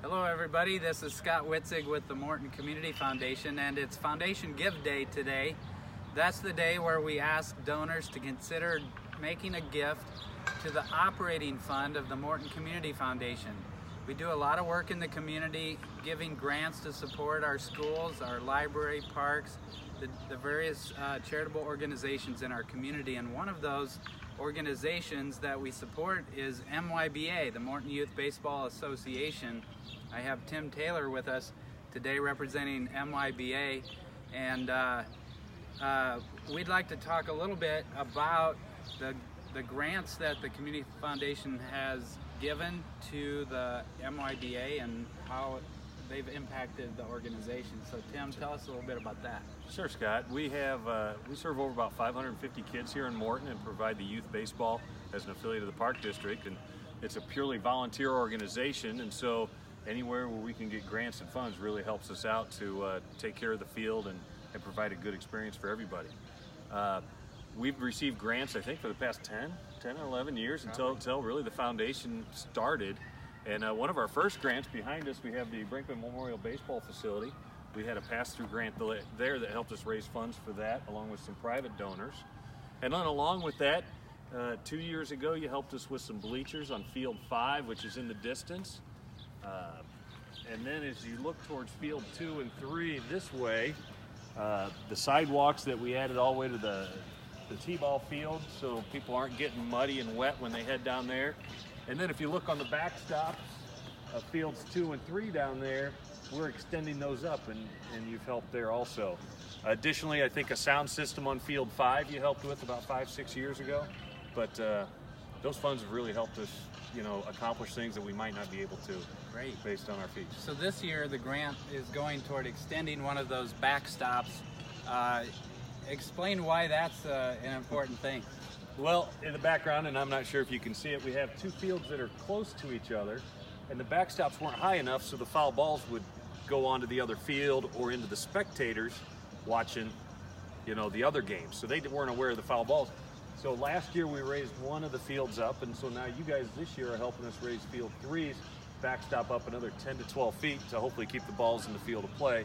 Hello everybody, this is Scott Witzig with the Morton Community Foundation, and it's Foundation Give Day today. That's the day where we ask donors to consider making a gift to the operating fund of the Morton Community Foundation. We do a lot of work in the community, giving grants to support our schools, our library, parks, the various charitable organizations in our community, and one of those organizations that we support is MYBA, the Morton Youth Baseball Association. I have Tim Taylor with us today representing MYBA, and we'd like to talk a little bit about the grants that the Community Foundation has given to the MYBA and how they've impacted the organization. So Tim, tell us a little bit about that. Sure, Scott. We serve over about 550 kids here in Morton and provide the youth baseball as an affiliate of the Park District, and it's a purely volunteer organization, and so anywhere where we can get grants and funds really helps us out to take care of the field and provide a good experience for everybody. We've received grants, I think, for the past 10 or 11 years until really the foundation started. And one of our first grants behind us, we have the Brinkman Memorial Baseball Facility. We had a pass-through grant there that helped us raise funds for that, along with some private donors. And then along with that, 2 years ago, you helped us with some bleachers on Field 5, which is in the distance. And then as you look towards Field 2 and 3 this way, the sidewalks that we added all the way to the T-ball field, so people aren't getting muddy and wet when they head down there. And then if you look on the backstops of Fields 2 and 3 down there, we're extending those up, and you've helped there also. Additionally, I think a sound system on Field 5 you helped with about 5-6 years ago. But those funds have really helped us, accomplish things that we might not be able to. Great. Based on our fees. So this year the grant is going toward extending one of those backstops. Explain why that's an important thing. Well, in the background, and I'm not sure if you can see it, we have two fields that are close to each other, and the backstops weren't high enough, so the foul balls would go onto the other field or into the spectators watching, the other games. So they weren't aware of the foul balls. So last year we raised one of the fields up, and so now you guys this year are helping us raise Field 3's backstop up another 10 to 12 feet to hopefully keep the balls in the field of play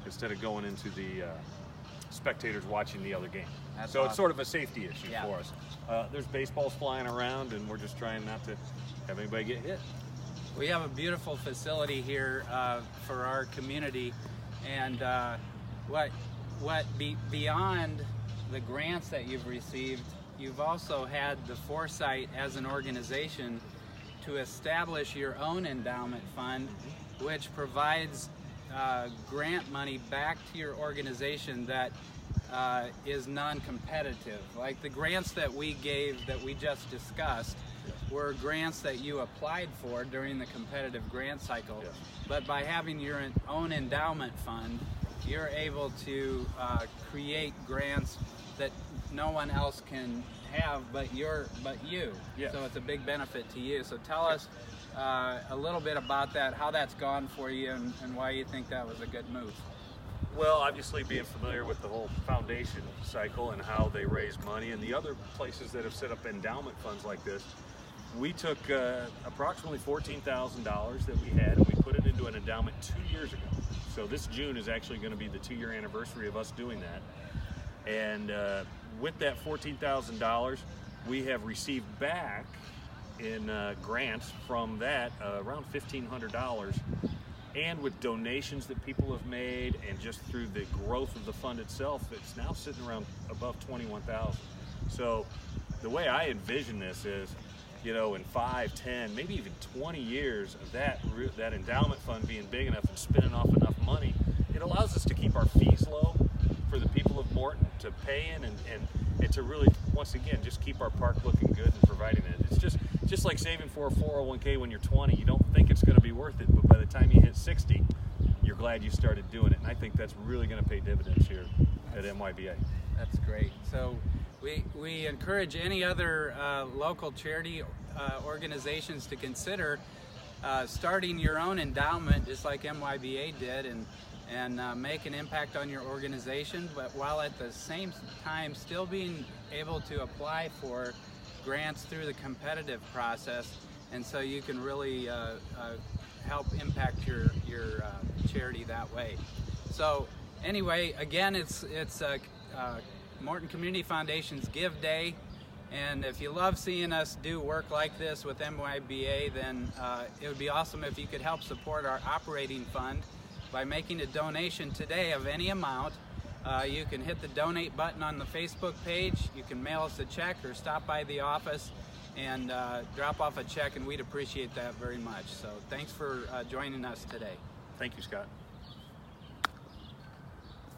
instead of going into the spectators watching the other game. That's so awesome. It's sort of a safety issue for us. There's baseballs flying around, and we're just trying not to have anybody get hit. We have a beautiful facility here for our community, and beyond the grants that you've received, you've also had the foresight as an organization to establish your own endowment fund, which provides grant money back to your organization that is non-competitive. Like the grants that we gave that we just discussed were grants that you applied for during the competitive grant cycle. Yes. But by having your own endowment fund, you're able to create grants that no one else can have but you. Yes. So it's a big benefit to you. So tell us a little bit about that, how that's gone for you, and why you think that was a good move. Well, obviously being familiar with the whole foundation cycle and how they raise money and the other places that have set up endowment funds like this, we took approximately $14,000 that we had and we put it into an endowment 2 years ago. So this June is actually going to be the 2-year anniversary of us doing that. And with that $14,000, we have received back in grants from that around $1,500, and with donations that people have made and just through the growth of the fund itself, it's now sitting around above $21,000. So the way I envision this is, in 5, 10, maybe even 20 years of that endowment fund being big enough and spinning off enough money, it allows us to keep our fees low for the people of Morton to pay in and to really, once again, just keep our park looking good and providing it. It's just like saving for a 401k when you're 20. You don't think it's going to be worth it, but by the time you hit 60, you're glad you started doing it. And I think that's really going to pay dividends here at MYBA. That's great. So we encourage any other local charity organizations to consider starting your own endowment, just like MYBA did, and make an impact on your organization, but while at the same time still being able to apply for grants through the competitive process, and so you can really help impact your charity that way. So anyway, again, it's Morton Community Foundation's Give Day, and if you love seeing us do work like this with MYBA, then it would be awesome if you could help support our operating fund by making a donation today of any amount. You can hit the donate button on the Facebook page, you can mail us a check or stop by the office and drop off a check, and we'd appreciate that very much. So thanks for joining us today. Thank you, Scott.